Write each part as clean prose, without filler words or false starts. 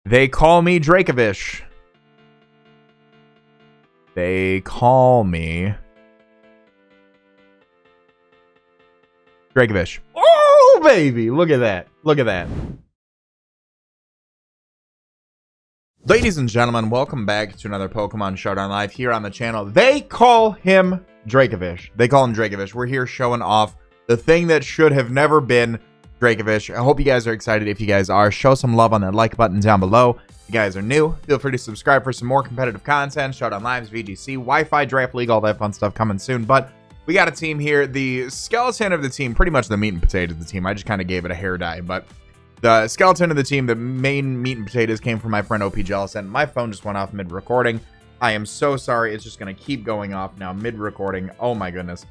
They call me DRACOVISH. They call me DRACOVISH. Oh, baby. Look at that. Look at that. Ladies and gentlemen, welcome back to another Pokemon Showdown Live here on the channel. They call him DRACOVISH. They call him DRACOVISH. We're here showing off the thing that should have never been DRACOVISH. I hope you guys are excited. If you guys are, show some love on that like button down below. If you guys are new, feel free to subscribe for some more competitive content, Showdown Lives, VGC, Wi-Fi, Draft League, all that fun stuff coming soon. But we got a team here. The skeleton of the team, pretty much the meat and potatoes of the team. I just kind of gave it a hair dye, but the skeleton of the team, the main meat and potatoes, came from my friend OP Jealous, and my phone just went off mid-recording. I am so sorry. It's just going to keep going off now mid-recording. Oh my goodness.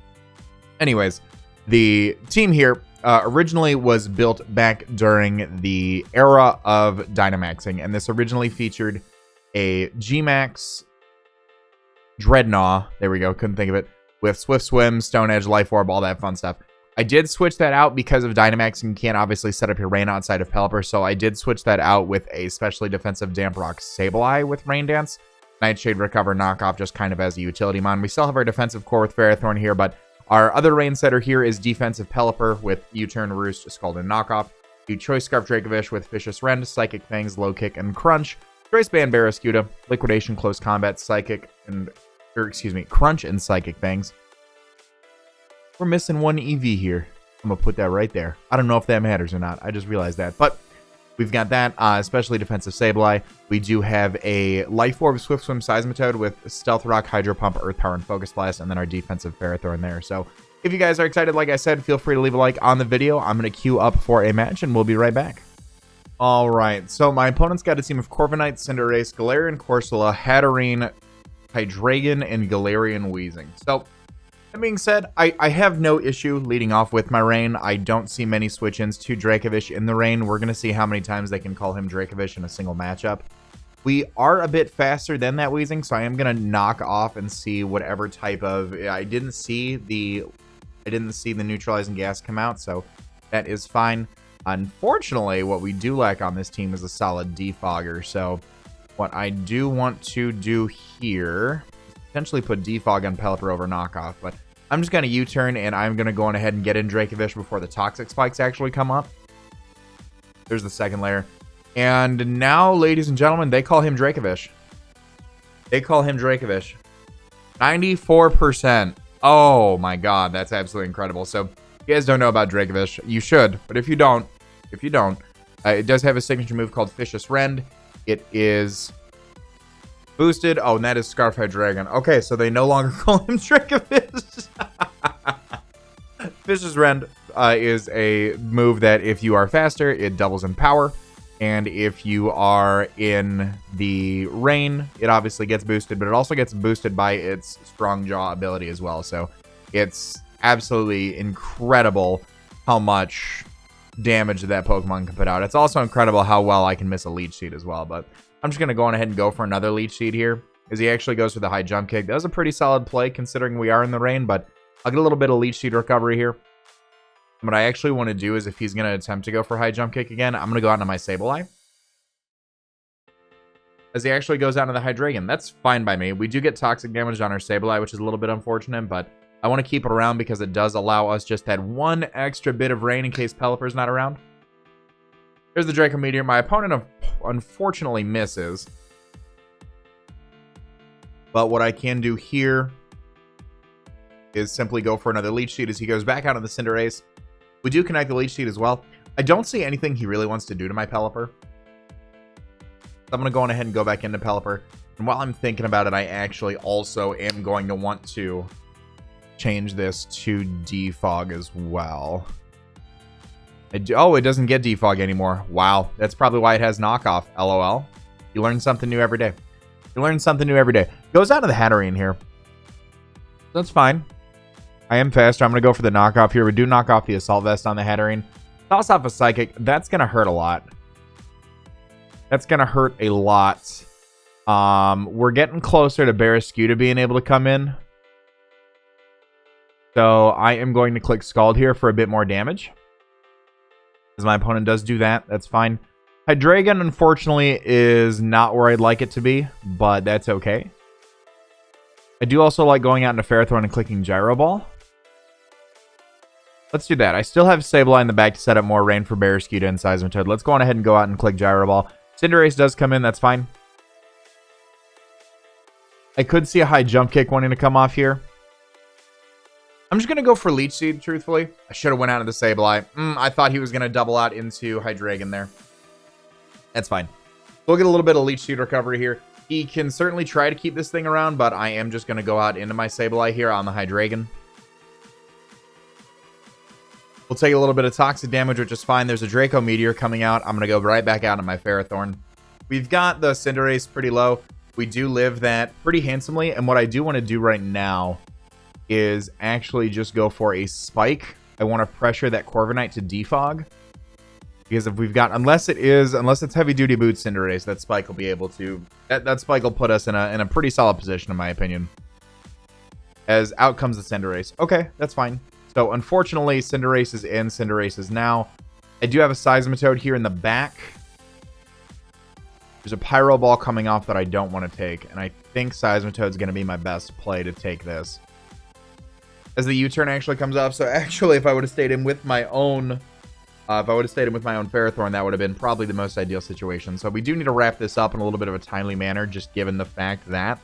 Anyways, the team here originally was built back during the era of Dynamaxing, and this originally featured a G-Max Dreadnought. There we go. Couldn't think of it. With Swift Swim, Stone Edge, Life Orb, all that fun stuff. I did switch that out because of Dynamaxing. You can't obviously set up your rain outside of Pelipper, so I did switch that out with a specially defensive Damp Rock Sableye with Rain Dance. Nightshade Recover knockoff just kind of as a utility mon. We still have our defensive core with Ferrothorn here, but our other rain setter here is defensive Pelipper with U-Turn, Roost, Scald, and knockoff. Do Choice Scarf DRACOVISH with Vicious Rend, Psychic Fangs, Low Kick, and Crunch. Choice Band Barraskewda, Liquidation, Close Combat, Psychic, and Crunch and Psychic Fangs. We're missing one EV here. I'm going to put that right there. I don't know if that matters or not. I just realized that. But we've got that, especially defensive Sableye. We do have a Life Orb, Swift Swim, Seismitoad with Stealth Rock, Hydro Pump, Earth Power, and Focus Blast, and then our defensive Ferrothorn there. So if you guys are excited, like I said, feel free to leave a like on the video. I'm going to queue up for a match, and we'll be right back. All right. So my opponent's got a team of Corviknight, Cinderace, Galarian Corsola, Hatterene, Hydreigon, and Galarian Weezing. So that being said, I have no issue leading off with my rain. I don't see many switch-ins to DRACOVISH in the rain. We're going to see how many times they can call him DRACOVISH in a single matchup. We are a bit faster than that Weezing, so I am going to knock off and see whatever type of... I didn't see the neutralizing gas come out, so that is fine. Unfortunately, what we do lack on this team is a solid defogger, so what I do want to do here... potentially put defog on Pelipper over knockoff, but I'm just going to U-turn, and I'm going to go on ahead and get in DRACOVISH before the toxic spikes actually come up. There's the second layer. And now, ladies and gentlemen, they call him DRACOVISH. They call him DRACOVISH. 94%. Oh my god, that's absolutely incredible. So, if you guys don't know about DRACOVISH, you should, but if you don't, it does have a signature move called Vicious Rend. It is boosted. Oh, and that is Scarf Hydreigon. Okay, so they no longer call him DRACOVISH. Vicious Rend is a move that if you are faster, it doubles in power. And if you are in the rain, it obviously gets boosted, but it also gets boosted by its Strong Jaw ability as well. So it's absolutely incredible how much damage that Pokemon can put out. It's also incredible how well I can miss a Leech Seed as well, but I'm just going to go on ahead and go for another Leech Seed here, as he actually goes for the high jump kick. That was a pretty solid play considering we are in the rain, but I'll get a little bit of Leech Seed recovery here. What I actually want to do is if he's going to attempt to go for high jump kick again, I'm going to go out into my Sableye, as he actually goes out into the Hydreigon. That's fine by me. We do get toxic damage on our Sableye, which is a little bit unfortunate, but I want to keep it around because it does allow us just that one extra bit of rain in case Pelipper's not around. There's the Draco Meteor. My opponent unfortunately misses. But what I can do here is simply go for another Leech Seed as he goes back out of the Cinderace. We do connect the Leech Seed as well. I don't see anything he really wants to do to my Pelipper. So I'm going to go on ahead and go back into Pelipper. And while I'm thinking about it, I actually also am going to want to change this to defog as well. Oh, it doesn't get defog anymore. Wow, that's probably why it has knockoff. LOL. You learn something new every day. You learn something new every day. Goes out of the Hatterene here. That's fine. I am faster. I'm going to go for the knockoff here. We do knock off the Assault Vest on the Hatterene. Toss off a Psychic. That's going to hurt a lot. That's going to hurt a lot. We're getting closer to Barraskewda being able to come in. So I am going to click Scald here for a bit more damage. As my opponent does do that, that's fine. Hydreigon, unfortunately, is not where I'd like it to be, but that's okay. I do also like going out into Ferrothorn and clicking Gyro Ball. Let's do that. I still have Sableye in the back to set up more rain for Barraskewda and Seismitoad. Let's go on ahead and go out and click Gyro Ball. Cinderace does come in. That's fine. I could see a high jump kick wanting to come off here. I'm just going to go for Leech Seed, truthfully. I should have went out into Sableye. I thought he was going to double out into Hydreigon there. That's fine. We'll get a little bit of Leech Seed recovery here. He can certainly try to keep this thing around, but I am just going to go out into my Sableye here on the Hydreigon. We'll take a little bit of toxic damage, which is fine. There's a Draco Meteor coming out. I'm going to go right back out on my Ferrothorn. We've got the Cinderace pretty low. We do live that pretty handsomely. And what I do want to do right now is actually just go for a Spike. I want to pressure that Corviknight to defog. Because if we've got, unless it's heavy duty boots Cinderace, that Spike will be able to, that Spike will put us in a pretty solid position, in my opinion. As out comes the Cinderace. Okay, that's fine. So, unfortunately, Cinderace is in, Cinderace is now. I do have a Seismitoad here in the back. There's a Pyro Ball coming off that I don't want to take, and I think Seismitoad's going to be my best play to take this. As the U-turn actually comes off, so actually, if I would have stayed in with my own, Ferrothorn, that would have been probably the most ideal situation. So, we do need to wrap this up in a little bit of a timely manner, just given the fact that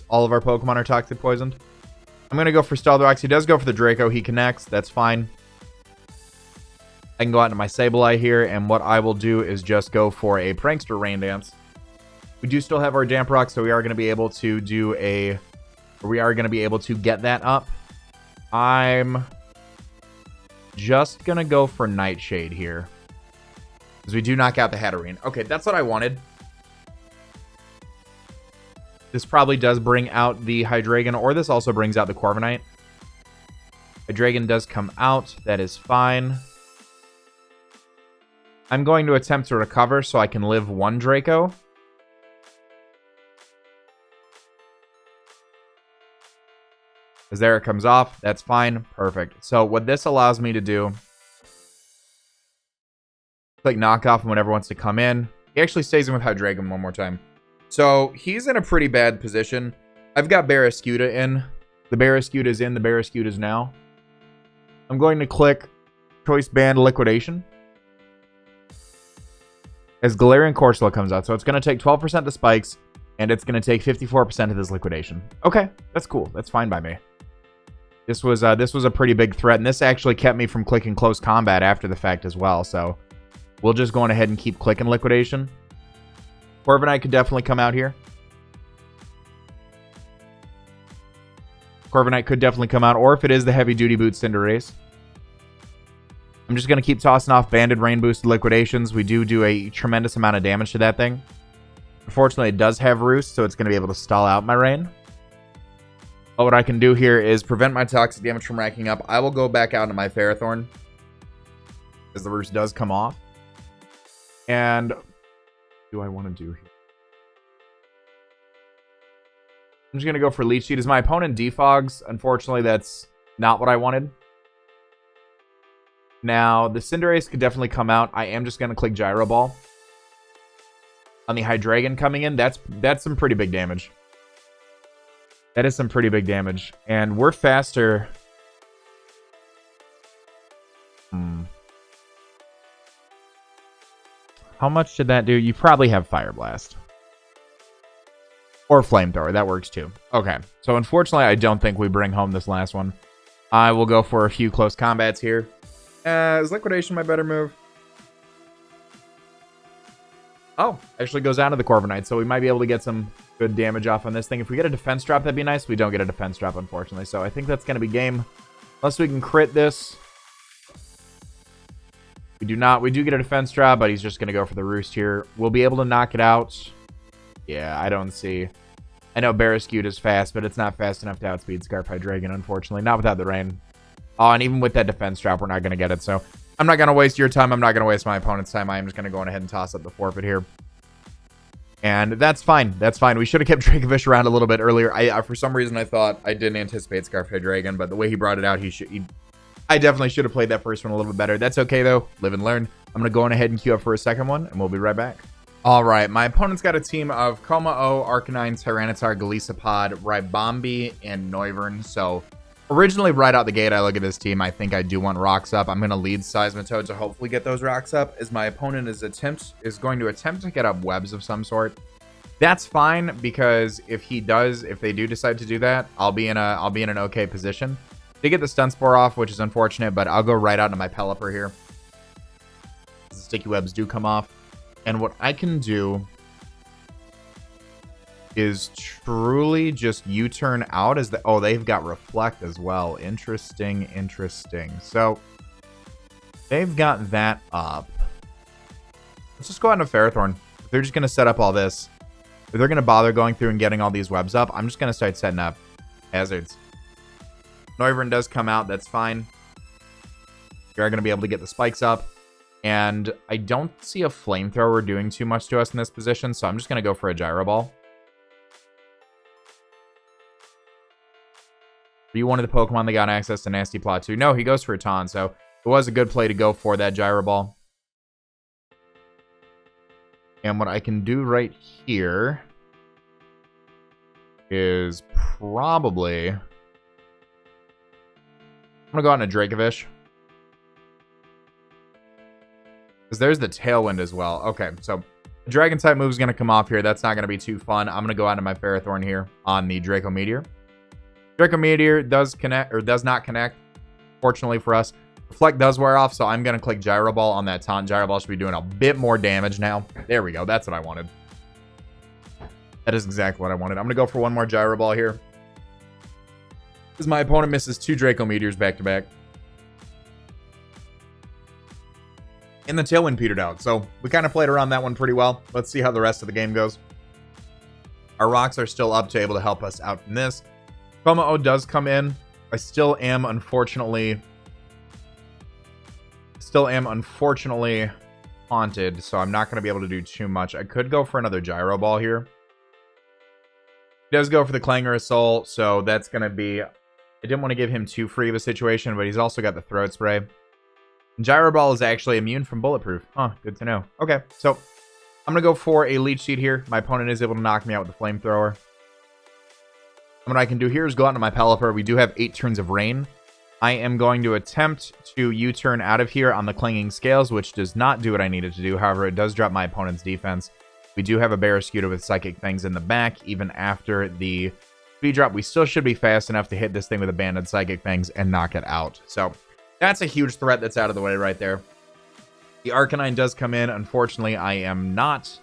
all of our Pokemon are toxic poisoned. I'm going to go for Stealth. He does go for the Draco. He connects. That's fine. I can go out into my Sableye here, and what I will do is just go for a Prankster Rain Dance. We do still have our Damp Rock, so we are going to be able to get that up. I'm just going to go for Nightshade here, because we do knock out the Hatterene. Okay, that's what I wanted. This probably does bring out the Hydreigon, or this also brings out the Corviknight. Hydreigon does come out. That is fine. I'm going to attempt to recover so I can live one Draco. As there it comes off. That's fine. Perfect. So what this allows me to do, click knockoff and whenever wants to come in. He actually stays in with Hydreigon one more time. So he's in a pretty bad position. I've got Barraskewda in. The Barraskewda is in. The Barraskewda is now. I'm going to click Choice Band Liquidation. As Galarian Corsola comes out. So it's going to take 12% the spikes. And it's going to take 54% of this liquidation. Okay. That's cool. That's fine by me. This was a pretty big threat. And this actually kept me from clicking Close Combat after the fact as well. So we'll just go on ahead and keep clicking Liquidation. Corviknight could definitely come out here. Corviknight could definitely come out. Or if it is the Heavy Duty Boot Cinderace. I'm just going to keep tossing off Banded Rain Boosted Liquidations. We do a tremendous amount of damage to that thing. Unfortunately, it does have Roost, so it's going to be able to stall out my rain. But what I can do here is prevent my toxic damage from racking up. I will go back out into my Ferrothorn, as the Roost does come off. And what do I want to do here? I'm just going to go for Leech Seed. As my opponent defogs, unfortunately, that's not what I wanted. Now, the Cinderace could definitely come out. I am just going to click Gyro Ball. On the Hydreigon coming in, that's some pretty big damage. That is some pretty big damage. And we're faster. How much did that do? You probably have Fire Blast. Or Flamethrower. That works too. Okay. So unfortunately, I don't think we bring home this last one. I will go for a few close combats here. Is Liquidation my better move? Oh, actually goes down to the Corviknight, so we might be able to get some good damage off on this thing. If we get a defense drop, that'd be nice. We don't get a defense drop, unfortunately, so I think that's going to be game. Unless we can crit this. We do not. We do get a defense drop, but he's just going to go for the Roost here. We'll be able to knock it out. Yeah, I don't see. I know Barraskewda is fast, but it's not fast enough to outspeed Scarf Hydreigon, unfortunately. Not without the rain. Oh, and even with that defense drop, we're not going to get it, so I'm not going to waste your time. I'm not going to waste my opponent's time. I am just going to go on ahead and toss up the forfeit here. And that's fine. That's fine. We should have kept DRACOVISH around a little bit earlier. For some reason, I thought I didn't anticipate Scarf Hydreigon, but the way he brought it out, he I definitely should have played that first one a little bit better. That's okay, though. Live and learn. I'm going to go on ahead and queue up for a second one, and we'll be right back. All right, my opponent's got a team of Como-O, Arcanine, Tyranitar, Golisopod, Ribombee, and Noivern. So originally, right out the gate, I look at this team. I think I do want rocks up. I'm going to lead Seismitoad to hopefully get those rocks up, as my opponent is going to attempt to get up webs of some sort. That's fine, because if they do decide to do that, I'll be in an okay position. They get the Stun Spore off, which is unfortunate, but I'll go right out into my Pelipper here. The sticky webs do come off. And what I can do is truly just U-turn out as oh, they've got Reflect as well. Interesting. So they've got that up. Let's just go out into Ferrothorn. If they're just going to set up all this, if they're going to bother going through and getting all these webs up, I'm just going to start setting up hazards. Noivern does come out. That's fine. You're going to be able to get the spikes up. And I don't see a Flamethrower doing too much to us in this position, so I'm just going to go for a Gyro Ball. Are you one of the Pokemon that got access to Nasty Plot 2? No, he goes for a Taunt, so it was a good play to go for that Gyro Ball. And what I can do right here is probably... I'm going to go out in a Dracovish. Because there's the Tailwind as well. Okay, so the Dragon-type move is going to come off here. That's not going to be too fun. I'm going to go out into my Ferrothorn here on the Draco Meteor. Draco Meteor does connect, or does not connect. Fortunately for us, Reflect does wear off, so I'm going to click Gyro Ball on that taunt. Gyro Ball should be doing a bit more damage now. There we go. That's what I wanted. That is exactly what I wanted. I'm going to go for one more Gyro Ball here. Because my opponent misses 2 Draco Meteors back to back. And the Tailwind petered out. So we kind of played around that one pretty well. Let's see how the rest of the game goes. Our rocks are still up to able to help us out in this. Como-O does come in. I still am unfortunately haunted, so I'm not going to be able to do too much. I could go for another Gyro Ball here. He does go for the Clangor Assault, so that's going to be... I didn't want to give him too free of a situation, but he's also got the Throat Spray. Gyro Ball is actually immune from Bulletproof. Huh, good to know. Okay, so I'm going to go for a Leech Seed here. My opponent is able to knock me out with the Flamethrower. And what I can do here is go out into my Pelipper. We do have 8 turns of Rain. I am going to attempt to U-turn out of here on the Clanging Scales, which does not do what I needed to do. However, it does drop my opponent's defense. We do have a Barraskewda with Psychic Fangs in the back. Even after the speed drop, we still should be fast enough to hit this thing with Abandoned Psychic Fangs and knock it out. So that's a huge threat that's out of the way right there. The Arcanine does come in. Unfortunately, I am not.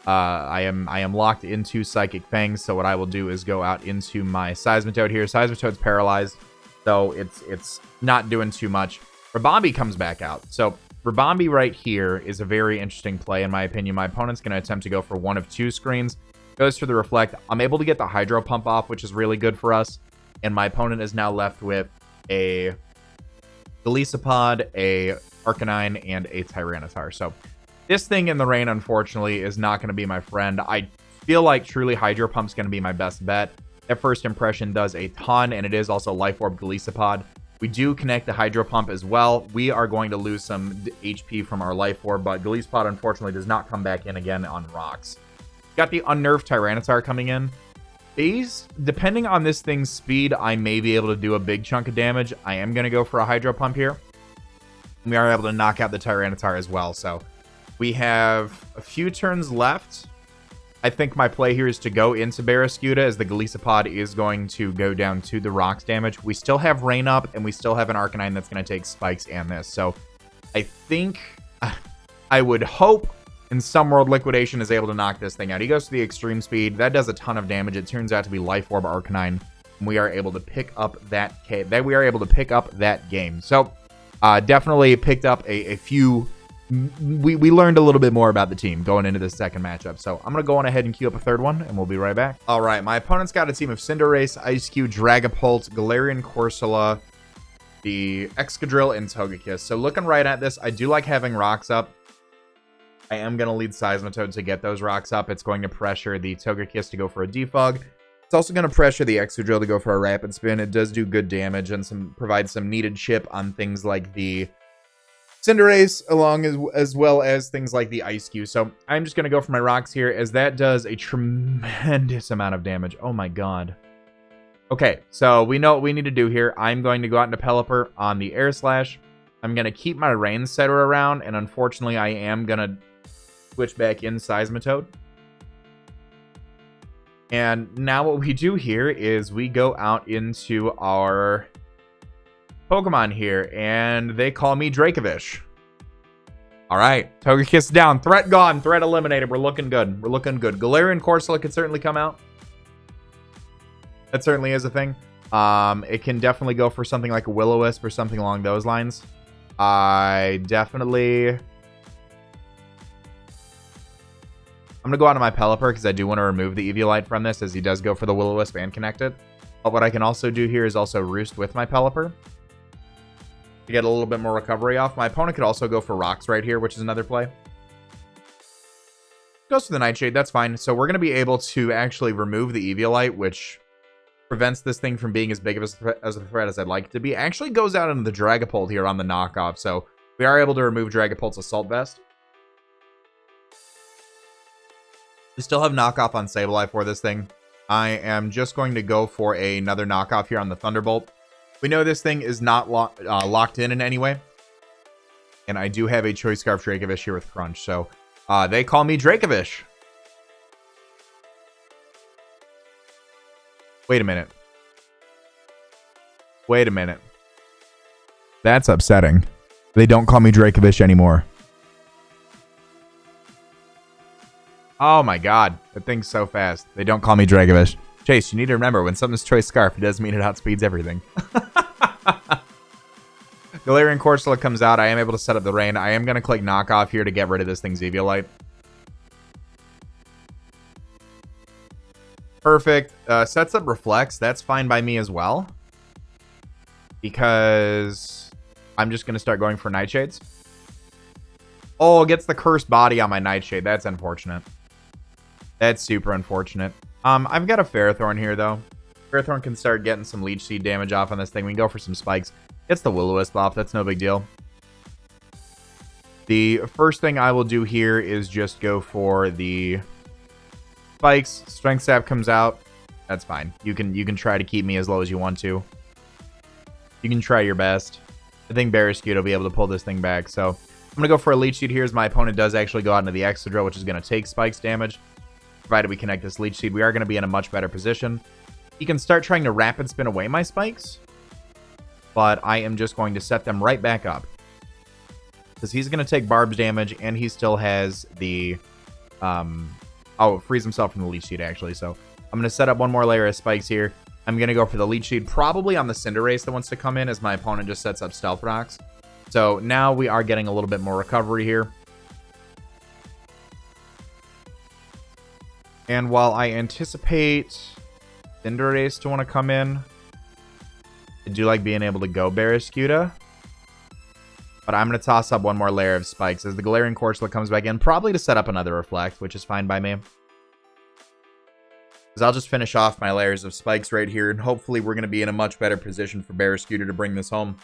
I am locked into Psychic Fangs, so what I will do is go out into my Seismitoad here. Seismitoad's paralyzed, so it's not doing too much. Ribombee comes back out. So Ribombee right here is a very interesting play, in my opinion. My opponent's going to attempt to go for one of 2 screens. Goes for the Reflect. I'm able to get the Hydro Pump off, which is really good for us. And my opponent is now left with a Golisopod, a Arcanine, and a Tyranitar. So this thing in the rain, unfortunately, is not going to be my friend. I feel like truly Hydro Pump's going to be my best bet. That first impression does a ton, and it is also Life Orb Golisopod. We do connect the Hydro Pump as well. We are going to lose some HP from our Life Orb, but Golisopod, unfortunately, does not come back in again on rocks. Got the Unnerved Tyranitar coming in. Depending on this thing's speed, I may be able to do a big chunk of damage. I am going to go for a Hydro Pump here. We are able to knock out the Tyranitar as well, so we have a few turns left. I think my play here is to go into Barraskewda, as the Golisopod is going to go down to the rocks damage. We still have Rain up, and we still have an Arcanine that's going to take spikes and this. So I think, I would hope in some world Liquidation is able to knock this thing out. He goes to the extreme speed. That does a ton of damage. It turns out to be Life Orb Arcanine. And we are able to pick up that game. So definitely picked up a few... We learned a little bit more about the team going into this second matchup. So I'm going to go on ahead and queue up a third one, and we'll be right back. All right, my opponent's got a team of Cinderace, Ice-Cube, Dragapult, Galarian Corsola, the Excadrill, and Togekiss. So looking right at this, I do like having rocks up. I am going to lead Seismitoad to get those rocks up. It's going to pressure the Togekiss to go for a Defog. It's also going to pressure the Excadrill to go for a Rapid Spin. It does do good damage and provides some needed chip on things like the Cinderace, as well as things like the Ice Cube. So I'm just going to go for my rocks here, as that does a tremendous amount of damage. Oh my god. Okay, so we know what we need to do here. I'm going to go out into Pelipper on the Air Slash. I'm going to keep my Rain Setter around, and unfortunately I am going to switch back in Seismitoad. And now what we do here is we go out into our Pokemon here, and they call me DRACOVISH. Alright, Togekiss down. Threat gone. Threat eliminated. We're looking good. We're looking good. Galarian Corsola could certainly come out. That certainly is a thing. It can definitely go for something like a Will-O-Wisp or something along those lines. I'm going to go out of my Pelipper because I do want to remove the Eviolite from this, as he does go for the Will-O-Wisp and connect it. But what I can also do here is also Roost with my Pelipper to get a little bit more recovery off. My opponent could also go for Rocks right here, which is another play. Goes for the Nightshade, that's fine. So we're going to be able to actually remove the Eviolite, which prevents this thing from being as big of a threat as I'd like it to be. Actually goes out into the Dragapult here on the knockoff, so we are able to remove Dragapult's Assault Vest. We still have knockoff on Sableye for this thing. I am just going to go for another knockoff here on the Thunderbolt. We know this thing is not locked in any way. And I do have a Choice Scarf DRACOVISH here with Crunch. So they call me DRACOVISH. Wait a minute. Wait a minute. That's upsetting. They don't call me DRACOVISH anymore. Oh my god. That thing's so fast. They don't call me DRACOVISH. Chase, you need to remember, when something's Choice Scarf, it doesn't mean it outspeeds everything. Galarian Corsola comes out. I am able to set up the Rain. I am going to click Knockoff here to get rid of this thing's Eviolite. Perfect. Sets up Reflex. That's fine by me as well, because I'm just going to start going for Nightshades. Oh, gets the Cursed Body on my Nightshade. That's unfortunate. That's super unfortunate. I've got a Ferrothorn here, though. Ferrothorn can start getting some Leech Seed damage off on this thing. We can go for some Spikes. Gets the Will-O-Wisp off. That's no big deal. The first thing I will do here is just go for the Spikes. Strength Sap comes out. That's fine. You can try to keep me as low as you want to. You can try your best. I think Barraskewda will be able to pull this thing back. So I'm going to go for a Leech Seed here, as my opponent does actually go out into the Excadrill, which is going to take Spikes damage. Provided we connect this Leech Seed, we are going to be in a much better position. He can start trying to Rapid Spin away my Spikes, but I am just going to set them right back up, because he's going to take Barb's damage, and he still has the frees himself from the Leech Seed, actually. So I'm going to set up one more layer of Spikes here. I'm going to go for the Leech Seed, probably on the Cinderace that wants to come in, as my opponent just sets up Stealth Rocks. So now we are getting a little bit more recovery here. And while I anticipate Cinderace to want to come in, I do like being able to go Barraskewda. But I'm going to toss up one more layer of Spikes as the Galarian Corsola comes back in, probably to set up another Reflect, which is fine by me. Because I'll just finish off my layers of Spikes right here, and hopefully we're going to be in a much better position for Barraskewda to bring this home.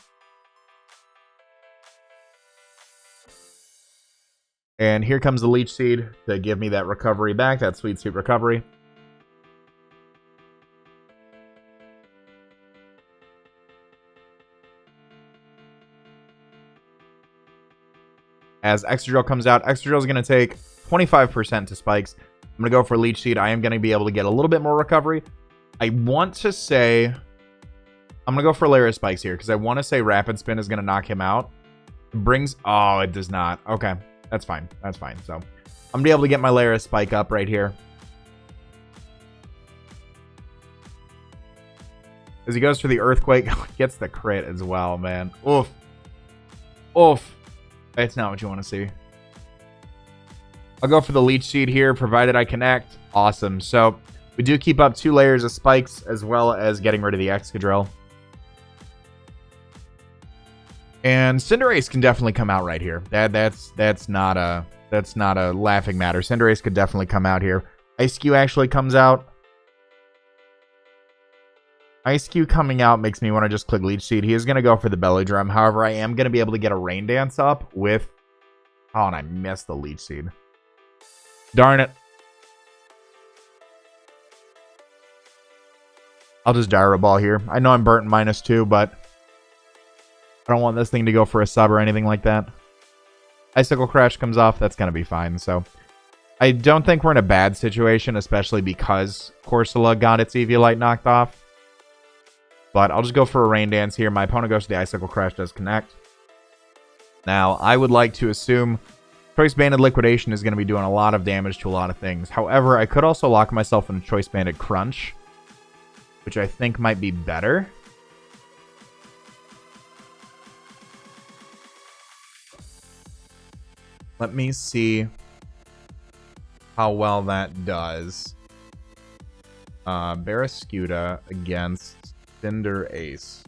And here comes the Leech Seed to give me that recovery back, that sweet recovery. As Excadrill comes out, Excadrill is going to take 25% to Spikes. I'm going to go for Leech Seed. I am going to be able to get a little bit more recovery. I want to say I'm going to go for a layer of Spikes here, because I want to say Rapid Spin is going to knock him out. Oh, it does not. Okay. That's fine. That's fine. So I'm going to be able to get my layer of Spike up right here. As he goes for the Earthquake, gets the crit as well, man. Oof. Oof. That's not what you want to see. I'll go for the Leech Seed here, provided I connect. Awesome. So we do keep up 2 layers of Spikes, as well as getting rid of the Excadrill. And Cinderace can definitely come out right here. That's not a laughing matter. Cinderace could definitely come out here. Ice Cube actually comes out. Ice Cube coming out makes me want to just click Leech Seed. He is going to go for the Belly Drum. However, I am going to be able to get a Rain Dance up with... Oh, and I missed the Leech Seed. Darn it. I'll just Gyro Ball here. I know I'm burnt in -2, but I don't want this thing to go for a sub or anything like that. Icicle Crash comes off. That's going to be fine. So I don't think we're in a bad situation, especially because Corsola got its Eviolite knocked off. But I'll just go for a Rain Dance here. My opponent goes to the Icicle Crash, does connect. Now, I would like to assume Choice Banded Liquidation is going to be doing a lot of damage to a lot of things. However, I could also lock myself in a Choice Banded Crunch, which I think might be better. Let me see how well that does. Barraskewda against Cinder Ace.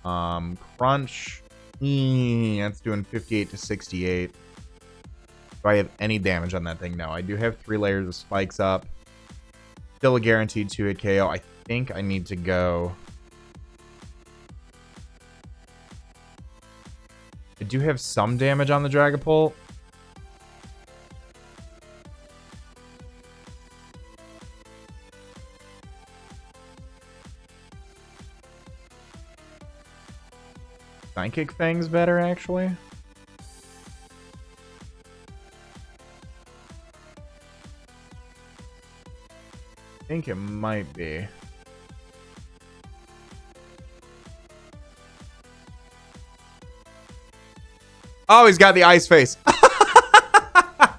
Crunch. That's doing 58 to 68. Do I have any damage on that thing? No. I do have 3 layers of spikes up. Still a guaranteed 2-hit KO. I think I need to go... I do have some damage on the Dragapult. Psychic Fang's better, actually. I think it might be. Oh, he's got the ice face.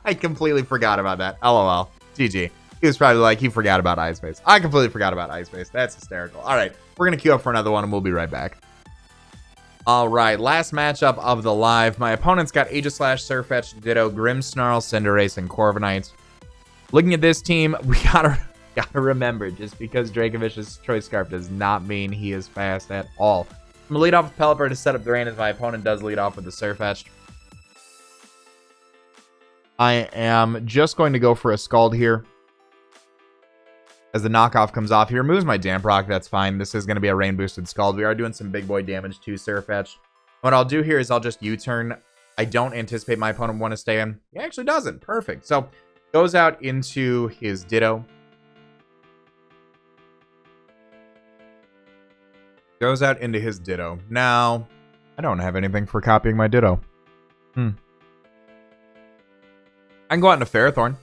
I completely forgot about that. LOL. GG. He was probably like, he forgot about ice face. I completely forgot about ice face. That's hysterical. All right. We're going to queue up for another one, and we'll be right back. All right. Last matchup of the live. My opponent's got Aegislash, Sirfetch'd, Ditto, Grimmsnarl, Cinderace, and Corviknight. Looking at this team, we gotta remember, just because Dracovish's Choice Scarf does not mean he is fast at all. I'm going to lead off with Pelipper to set up the rain, as my opponent does lead off with the Sirfetch'd. I am just going to go for a Scald here. As the knockoff comes off, he removes my Damp Rock. That's fine. This is going to be a rain boosted Scald. We are doing some big boy damage to Sirfetch'd. What I'll do here is I'll just U-turn. I don't anticipate my opponent want to stay in. He actually doesn't. Perfect. So goes out into his Ditto. Goes out into his Ditto. Now, I don't have anything for copying my Ditto. I can go out into Ferrothorn.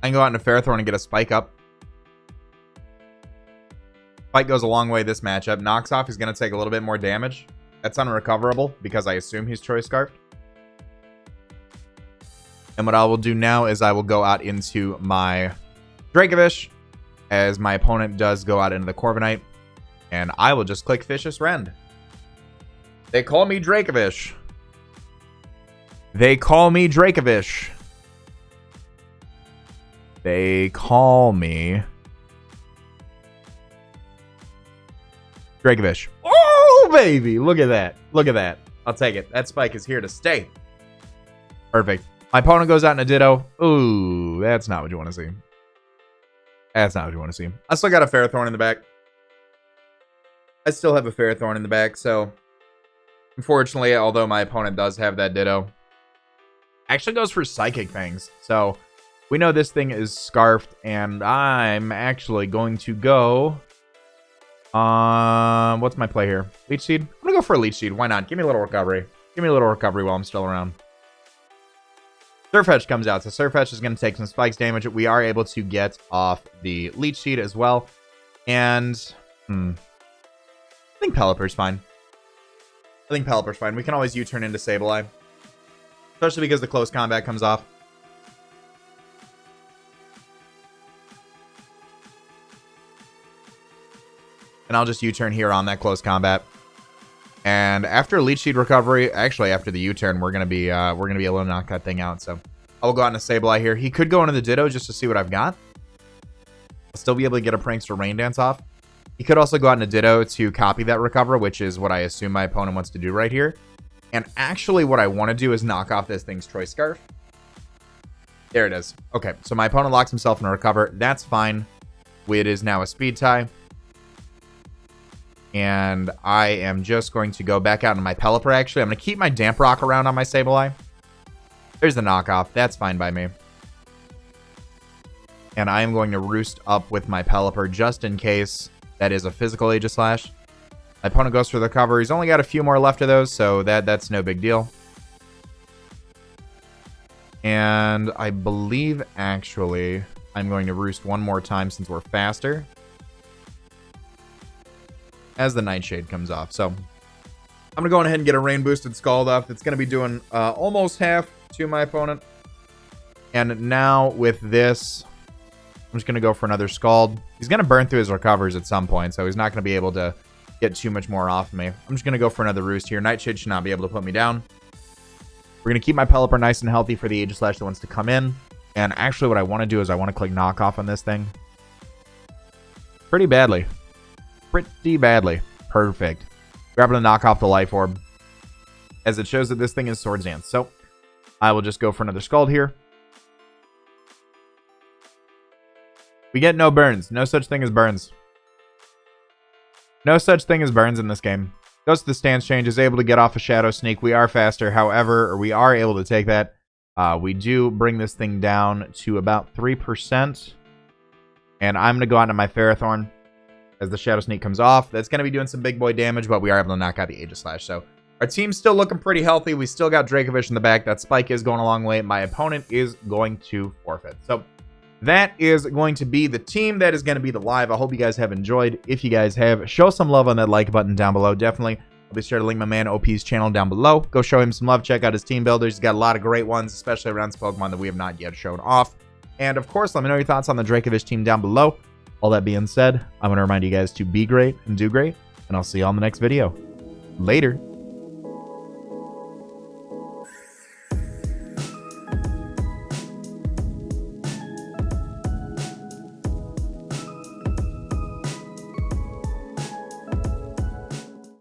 I can go out into Ferrothorn and get a Spike up. Spike goes a long way this matchup. Knocks off. He's going to take a little bit more damage. That's unrecoverable because I assume he's Choice Scarfed. And what I will do now is I will go out into my Dracovish, as my opponent does go out into the Corviknight. And I will just click Vicious Rend. They call me Dracovish. They call me Dracovish. They call me Dracovish. Oh, baby. Look at that. Look at that. I'll take it. That Spike is here to stay. Perfect. My opponent goes out in a Ditto. Ooh, that's not what you want to see. That's not what you want to see. I still got a Ferrothorn in the back. I still have a Ferrothorn in the back, so unfortunately, although my opponent does have that Ditto, actually goes for Psychic Fangs. So we know this thing is Scarfed, and I'm actually going to go... what's my play here? Leech Seed? I'm going to go for a Leech Seed. Why not? Give me a little recovery. Give me a little recovery while I'm still around. Sirfetch'd comes out, so Sirfetch'd is going to take some Spikes damage. We are able to get off the Leech Seed as well. And, I think Pelipper's fine. I think Pelipper's fine. We can always U-turn into Sableye. Especially because the close combat comes off. And I'll just U-turn here on that close combat. And after Leech Seed recovery, actually after the U-turn, we're gonna be able to knock that thing out. So I will go out into Sableye here. He could go into the Ditto just to see what I've got. I'll still be able to get a Prankster Rain Dance off. He could also go out into Ditto to copy that recover, which is what I assume my opponent wants to do right here. And actually what I want to do is knock off this thing's Choice Scarf. There it is. Okay, so my opponent locks himself in a recover. That's fine. It is now a speed tie. And I am just going to go back out into my Pelipper, actually. I'm going to keep my Damp Rock around on my Sableye. There's the knockoff. That's fine by me. And I am going to roost up with my Pelipper just in case that is a physical Aegislash. My opponent goes for the cover. He's only got a few more left of those, so that's no big deal. And I believe, actually, I'm going to roost one more time since we're faster as the Nightshade comes off. So I'm going to go ahead and get a Rain Boosted Scald off. It's going to be doing almost half to my opponent. And now with this, I'm just going to go for another Scald. He's going to burn through his recovers at some point, so he's not going to be able to get too much more off me. I'm just going to go for another Roost here. Nightshade should not be able to put me down. We're going to keep my Pelipper nice and healthy for the Aegislash that wants to come in. And actually what I want to do is I want to click knockoff on this thing. Pretty badly. Pretty badly. Perfect. Grabbing to knock off the Life Orb, as it shows that this thing is Swords Dance. So I will just go for another Scald here. We get no burns. No such thing as burns. No such thing as burns in this game. Goes to the stance change, is able to get off a Shadow Sneak. We are faster, however, or we are able to take that. We do bring this thing down to about 3%. And I'm going to go out into my Ferrothorn as the Shadow Sneak comes off. That's going to be doing some big boy damage, but we are able to knock out the Aegislash. So our team's still looking pretty healthy. We still got DRACOVISH in the back. That Spike is going a long way. My opponent is going to forfeit. So that is going to be the team. That is going to be the live. I hope you guys have enjoyed. If you guys have, show some love on that like button down below. Definitely. I'll be sure to link my man OP's channel down below. Go show him some love. Check out his team builders. He's got a lot of great ones, especially around Pokemon that we have not yet shown off. And of course, let me know your thoughts on the DRACOVISH team down below. All that being said, I'm going to remind you guys to be great and do great. And I'll see you on the next video. Later.